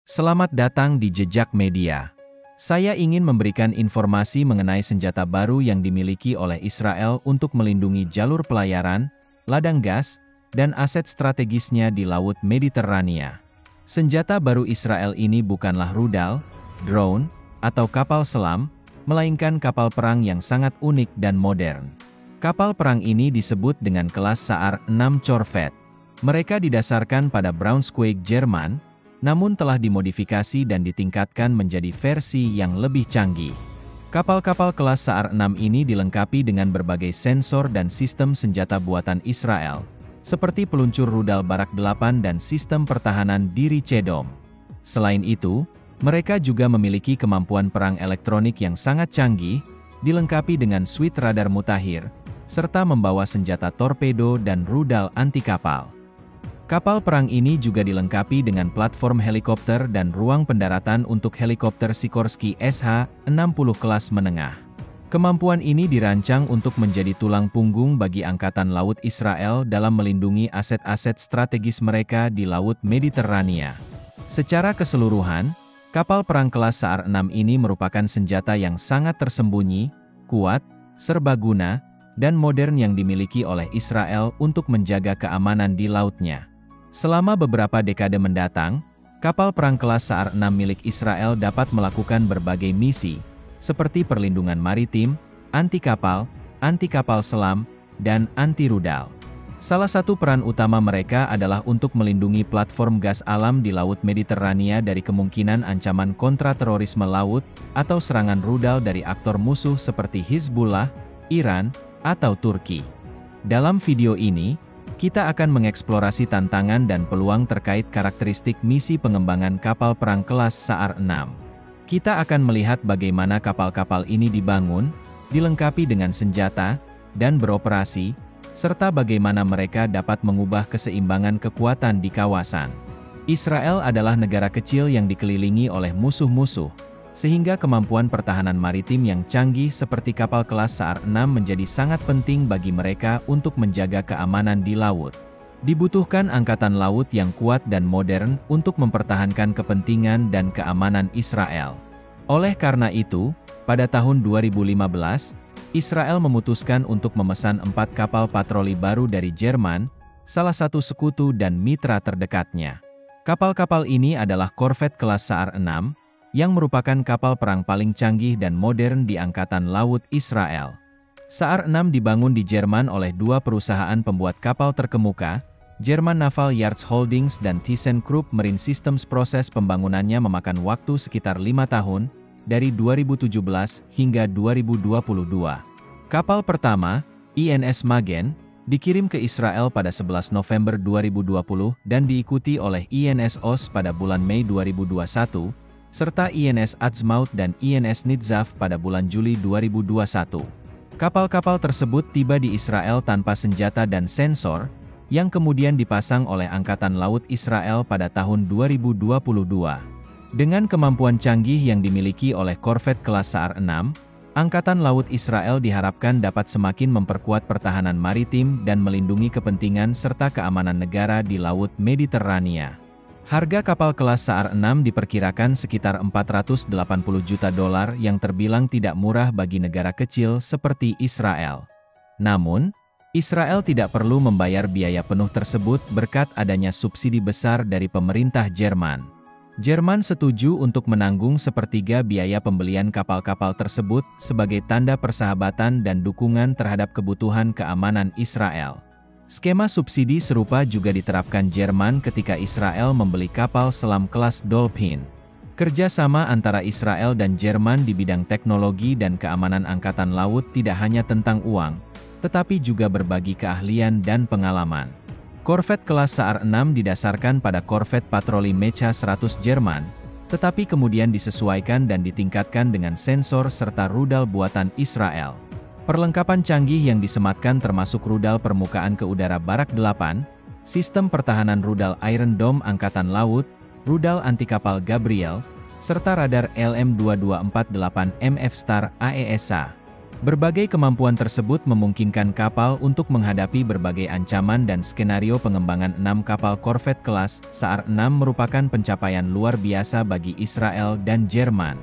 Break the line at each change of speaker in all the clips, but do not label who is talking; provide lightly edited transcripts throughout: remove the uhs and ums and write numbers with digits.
Selamat datang di Jejak Media. Saya ingin memberikan informasi mengenai senjata baru yang dimiliki oleh Israel untuk melindungi jalur pelayaran, ladang gas, dan aset strategisnya di Laut Mediterania. Senjata baru Israel ini bukanlah rudal, drone, atau kapal selam, melainkan kapal perang yang sangat unik dan modern. Kapal perang ini disebut dengan kelas Saar 6 Corvette. Mereka didasarkan pada Braunschweig, Jerman, namun telah dimodifikasi dan ditingkatkan menjadi versi yang lebih canggih. Kapal-kapal kelas Saar 6 ini dilengkapi dengan berbagai sensor dan sistem senjata buatan Israel, seperti peluncur rudal Barak 8 dan sistem pertahanan diri Cedom. Selain itu, mereka juga memiliki kemampuan perang elektronik yang sangat canggih, dilengkapi dengan suite radar mutakhir, serta membawa senjata torpedo dan rudal anti-kapal. Kapal perang ini juga dilengkapi dengan platform helikopter dan ruang pendaratan untuk helikopter Sikorsky SH-60 kelas menengah. Kemampuan ini dirancang untuk menjadi tulang punggung bagi Angkatan Laut Israel dalam melindungi aset-aset strategis mereka di Laut Mediterania. Secara keseluruhan, kapal perang kelas Saar 6 ini merupakan senjata yang sangat tersembunyi, kuat, serbaguna, dan modern yang dimiliki oleh Israel untuk menjaga keamanan di lautnya. Selama beberapa dekade mendatang, kapal perang kelas Saar 6 milik Israel dapat melakukan berbagai misi, seperti perlindungan maritim, anti-kapal selam, dan anti-rudal. Salah satu peran utama mereka adalah untuk melindungi platform gas alam di Laut Mediterania dari kemungkinan ancaman kontraterorisme laut, atau serangan rudal dari aktor musuh seperti Hizbullah, Iran, atau Turki. Dalam video ini, kita akan mengeksplorasi tantangan dan peluang terkait karakteristik misi pengembangan kapal perang kelas Saar 6. Kita akan melihat bagaimana kapal-kapal ini dibangun, dilengkapi dengan senjata, dan beroperasi, serta bagaimana mereka dapat mengubah keseimbangan kekuatan di kawasan. Israel adalah negara kecil yang dikelilingi oleh musuh-musuh, sehingga kemampuan pertahanan maritim yang canggih seperti kapal kelas Saar 6 menjadi sangat penting bagi mereka untuk menjaga keamanan di laut. Dibutuhkan angkatan laut yang kuat dan modern untuk mempertahankan kepentingan dan keamanan Israel. Oleh karena itu, pada tahun 2015, Israel memutuskan untuk memesan 4 kapal patroli baru dari Jerman, salah satu sekutu dan mitra terdekatnya. Kapal-kapal ini adalah korvet kelas Saar 6, yang merupakan kapal perang paling canggih dan modern di Angkatan Laut Israel. Saar 6 dibangun di Jerman oleh dua perusahaan pembuat kapal terkemuka, German Naval Yards Holdings dan ThyssenKrupp Marine Systems. Proses pembangunannya memakan waktu sekitar 5 tahun, dari 2017 hingga 2022. Kapal pertama, INS Magen, dikirim ke Israel pada 11 November 2020 dan diikuti oleh INS Oz pada bulan Mei 2021, serta INS Atzmaut dan INS Nitzaf pada bulan Juli 2021. Kapal-kapal tersebut tiba di Israel tanpa senjata dan sensor, yang kemudian dipasang oleh Angkatan Laut Israel pada tahun 2022. Dengan kemampuan canggih yang dimiliki oleh korvet kelas Saar 6, Angkatan Laut Israel diharapkan dapat semakin memperkuat pertahanan maritim dan melindungi kepentingan serta keamanan negara di Laut Mediterania. Harga kapal kelas Saar 6 diperkirakan sekitar $480 juta yang terbilang tidak murah bagi negara kecil seperti Israel. Namun, Israel tidak perlu membayar biaya penuh tersebut berkat adanya subsidi besar dari pemerintah Jerman. Jerman setuju untuk menanggung sepertiga biaya pembelian kapal-kapal tersebut sebagai tanda persahabatan dan dukungan terhadap kebutuhan keamanan Israel. Skema subsidi serupa juga diterapkan Jerman ketika Israel membeli kapal selam kelas Dolphin. Kerjasama antara Israel dan Jerman di bidang teknologi dan keamanan angkatan laut tidak hanya tentang uang, tetapi juga berbagi keahlian dan pengalaman. Korvet kelas Saar 6 didasarkan pada korvet patroli Mecha 100 Jerman, tetapi kemudian disesuaikan dan ditingkatkan dengan sensor serta rudal buatan Israel. Perlengkapan canggih yang disematkan termasuk rudal permukaan ke udara Barak 8, sistem pertahanan rudal Iron Dome Angkatan Laut, rudal anti-kapal Gabriel, serta radar LM-2248 MF Star AESA. Berbagai kemampuan tersebut memungkinkan kapal untuk menghadapi berbagai ancaman dan skenario. Pengembangan 6 kapal korvet kelas SAR-6 merupakan pencapaian luar biasa bagi Israel dan Jerman.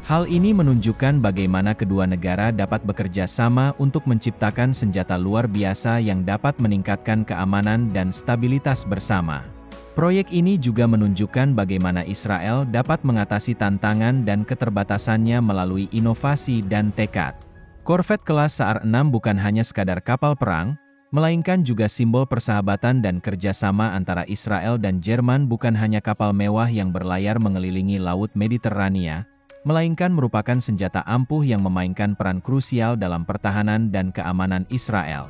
Hal ini menunjukkan bagaimana kedua negara dapat bekerja sama untuk menciptakan senjata luar biasa yang dapat meningkatkan keamanan dan stabilitas bersama. Proyek ini juga menunjukkan bagaimana Israel dapat mengatasi tantangan dan keterbatasannya melalui inovasi dan tekad. Korvet kelas SAR-6 bukan hanya sekadar kapal perang, melainkan juga simbol persahabatan dan kerjasama antara Israel dan Jerman. Bukan hanya kapal mewah yang berlayar mengelilingi Laut Mediterania, melainkan merupakan senjata ampuh yang memainkan peran krusial dalam pertahanan dan keamanan Israel.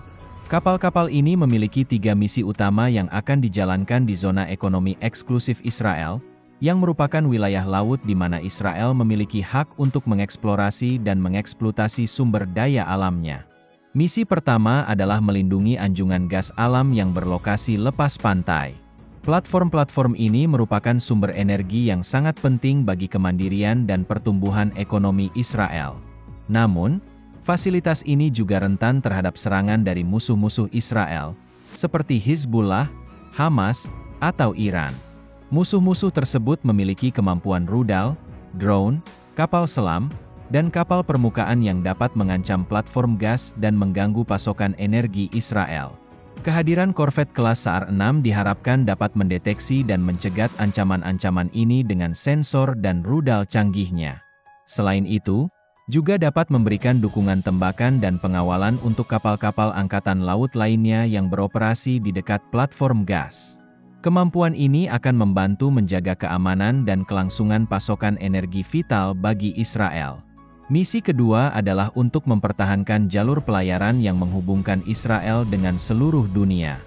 Kapal-kapal ini memiliki 3 misi utama yang akan dijalankan di zona ekonomi eksklusif Israel, yang merupakan wilayah laut di mana Israel memiliki hak untuk mengeksplorasi dan mengeksploitasi sumber daya alamnya. Misi pertama adalah melindungi anjungan gas alam yang berlokasi lepas pantai. Platform-platform ini merupakan sumber energi yang sangat penting bagi kemandirian dan pertumbuhan ekonomi Israel. Namun, fasilitas ini juga rentan terhadap serangan dari musuh-musuh Israel, seperti Hizbullah, Hamas, atau Iran. Musuh-musuh tersebut memiliki kemampuan rudal, drone, kapal selam, dan kapal permukaan yang dapat mengancam platform gas dan mengganggu pasokan energi Israel. Kehadiran korvet kelas SAR-6 diharapkan dapat mendeteksi dan mencegat ancaman-ancaman ini dengan sensor dan rudal canggihnya. Selain itu, juga dapat memberikan dukungan tembakan dan pengawalan untuk kapal-kapal angkatan laut lainnya yang beroperasi di dekat platform gas. Kemampuan ini akan membantu menjaga keamanan dan kelangsungan pasokan energi vital bagi Israel. Misi kedua adalah untuk mempertahankan jalur pelayaran yang menghubungkan Israel dengan seluruh dunia.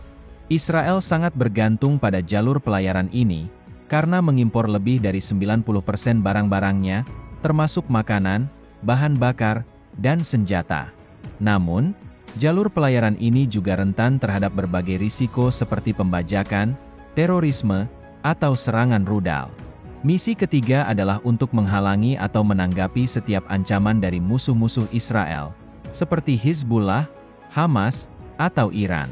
Israel sangat bergantung pada jalur pelayaran ini, karena mengimpor lebih dari 90% barang-barangnya, termasuk makanan, bahan bakar, dan senjata. Namun, jalur pelayaran ini juga rentan terhadap berbagai risiko seperti pembajakan, terorisme, atau serangan rudal. Misi ketiga adalah untuk menghalangi atau menanggapi setiap ancaman dari musuh-musuh Israel, seperti Hizbullah, Hamas, atau Iran.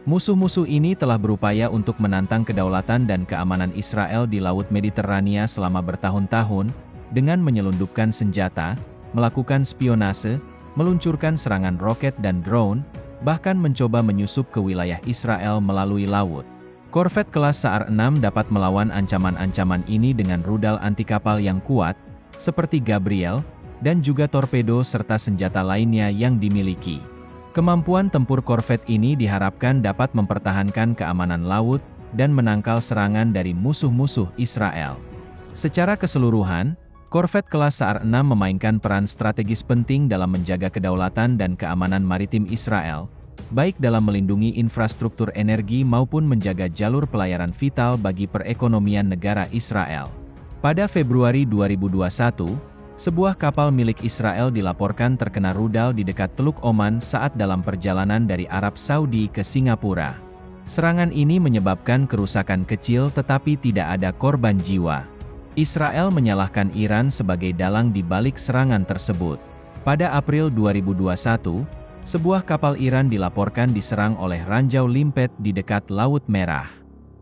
Musuh-musuh ini telah berupaya untuk menantang kedaulatan dan keamanan Israel di Laut Mediterania selama bertahun-tahun, dengan menyelundupkan senjata, melakukan spionase, meluncurkan serangan roket dan drone, bahkan mencoba menyusup ke wilayah Israel melalui laut. Korvet kelas SAR-6 dapat melawan ancaman-ancaman ini dengan rudal anti kapal yang kuat, seperti Gabriel, dan juga torpedo serta senjata lainnya yang dimiliki. Kemampuan tempur korvet ini diharapkan dapat mempertahankan keamanan laut dan menangkal serangan dari musuh-musuh Israel. Secara keseluruhan, korvet kelas SAR-6 memainkan peran strategis penting dalam menjaga kedaulatan dan keamanan maritim Israel, baik dalam melindungi infrastruktur energi maupun menjaga jalur pelayaran vital bagi perekonomian negara Israel. Pada Februari 2021, sebuah kapal milik Israel dilaporkan terkena rudal di dekat Teluk Oman saat dalam perjalanan dari Arab Saudi ke Singapura. Serangan ini menyebabkan kerusakan kecil tetapi tidak ada korban jiwa. Israel menyalahkan Iran sebagai dalang di balik serangan tersebut. Pada April 2021, sebuah kapal Iran dilaporkan diserang oleh ranjau limpet di dekat Laut Merah.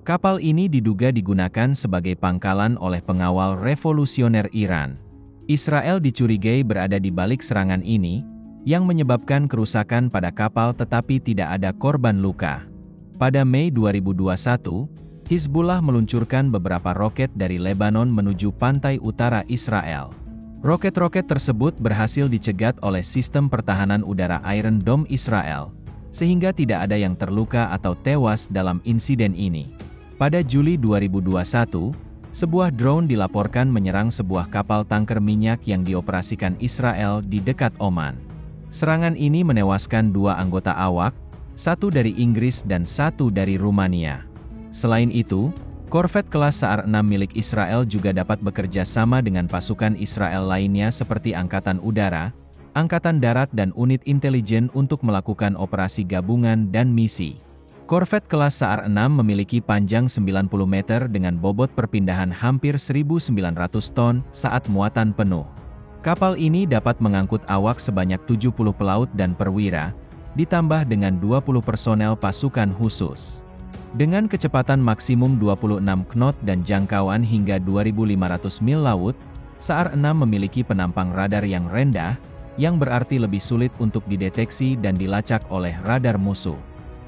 Kapal ini diduga digunakan sebagai pangkalan oleh pengawal revolusioner Iran. Israel dicurigai berada di balik serangan ini, yang menyebabkan kerusakan pada kapal tetapi tidak ada korban luka. Pada Mei 2021, Hizbullah meluncurkan beberapa roket dari Lebanon menuju pantai utara Israel. Roket-roket tersebut berhasil dicegat oleh sistem pertahanan udara Iron Dome Israel, sehingga tidak ada yang terluka atau tewas dalam insiden ini. Pada Juli 2021, sebuah drone dilaporkan menyerang sebuah kapal tanker minyak yang dioperasikan Israel di dekat Oman. Serangan ini menewaskan 2 anggota awak, 1 dari Inggris dan 1 dari Rumania. Selain itu, korvet kelas SAR-6 milik Israel juga dapat bekerja sama dengan pasukan Israel lainnya seperti Angkatan Udara, Angkatan Darat dan unit intelijen untuk melakukan operasi gabungan dan misi. Korvet kelas SAR-6 memiliki panjang 90 meter dengan bobot perpindahan hampir 1.900 ton saat muatan penuh. Kapal ini dapat mengangkut awak sebanyak 70 pelaut dan perwira, ditambah dengan 20 personel pasukan khusus. Dengan kecepatan maksimum 26 knot dan jangkauan hingga 2.500 mil laut, SAR 6 memiliki penampang radar yang rendah, yang berarti lebih sulit untuk dideteksi dan dilacak oleh radar musuh.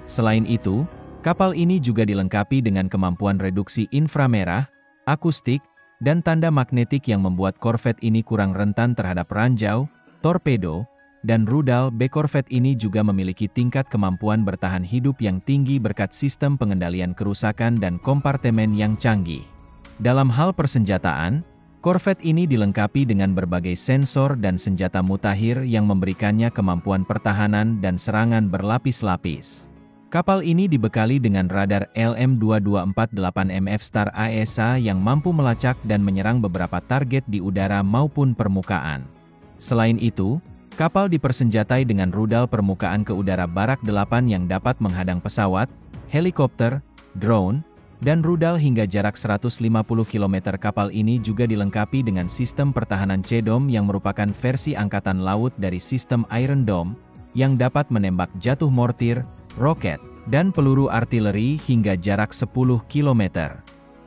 Selain itu, kapal ini juga dilengkapi dengan kemampuan reduksi inframerah, akustik, dan tanda magnetik yang membuat korvet ini kurang rentan terhadap ranjau, torpedo, dan rudal. Korvet ini juga memiliki tingkat kemampuan bertahan hidup yang tinggi berkat sistem pengendalian kerusakan dan kompartemen yang canggih. Dalam hal persenjataan, korvet ini dilengkapi dengan berbagai sensor dan senjata mutakhir yang memberikannya kemampuan pertahanan dan serangan berlapis-lapis. Kapal ini dibekali dengan radar LM-2248MF Star AESA yang mampu melacak dan menyerang beberapa target di udara maupun permukaan. Selain itu, kapal dipersenjatai dengan rudal permukaan ke udara Barak 8 yang dapat menghadang pesawat, helikopter, drone, dan rudal hingga jarak 150 km. Kapal ini juga dilengkapi dengan sistem pertahanan CDOM yang merupakan versi angkatan laut dari sistem Iron Dome, yang dapat menembak jatuh mortir, roket, dan peluru artileri hingga jarak 10 km.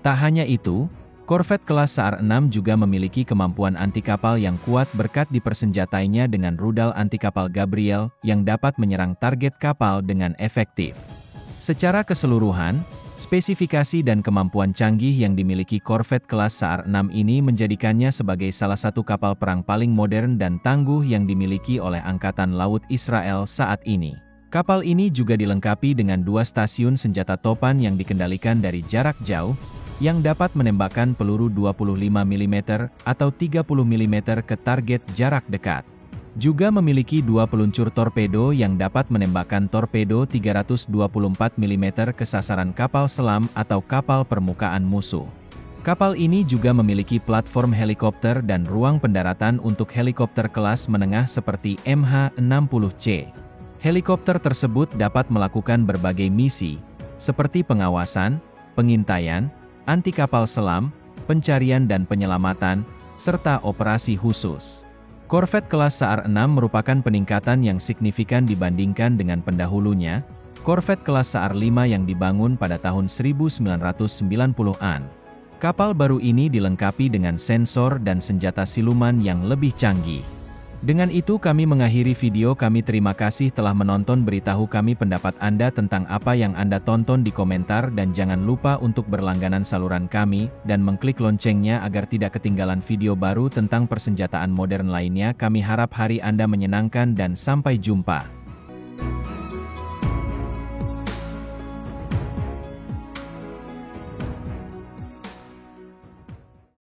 Tak hanya itu, korvet kelas SAR 6 juga memiliki kemampuan anti kapal yang kuat berkat dipersenjatainya dengan rudal anti kapal Gabriel yang dapat menyerang target kapal dengan efektif. Secara keseluruhan, spesifikasi dan kemampuan canggih yang dimiliki korvet kelas SAR 6 ini menjadikannya sebagai salah satu kapal perang paling modern dan tangguh yang dimiliki oleh Angkatan Laut Israel saat ini. Kapal ini juga dilengkapi dengan 2 stasiun senjata topan yang dikendalikan dari jarak jauh, yang dapat menembakkan peluru 25 mm atau 30 mm ke target jarak dekat. Juga memiliki 2 peluncur torpedo yang dapat menembakkan torpedo 324 mm ke sasaran kapal selam atau kapal permukaan musuh. Kapal ini juga memiliki platform helikopter dan ruang pendaratan untuk helikopter kelas menengah seperti MH-60C. Helikopter tersebut dapat melakukan berbagai misi, seperti pengawasan, pengintaian, anti kapal selam, pencarian dan penyelamatan, serta operasi khusus. Korvet kelas SAR 6 merupakan peningkatan yang signifikan dibandingkan dengan pendahulunya, korvet kelas SAR 5 yang dibangun pada tahun 1990-an. Kapal baru ini dilengkapi dengan sensor dan senjata siluman yang lebih canggih. Dengan itu kami mengakhiri video kami. Terima kasih telah menonton. Beritahu kami pendapat Anda tentang apa yang Anda tonton di komentar dan jangan lupa untuk berlangganan saluran kami dan mengklik loncengnya agar tidak ketinggalan video baru tentang persenjataan modern lainnya. Kami harap hari Anda menyenangkan dan sampai jumpa.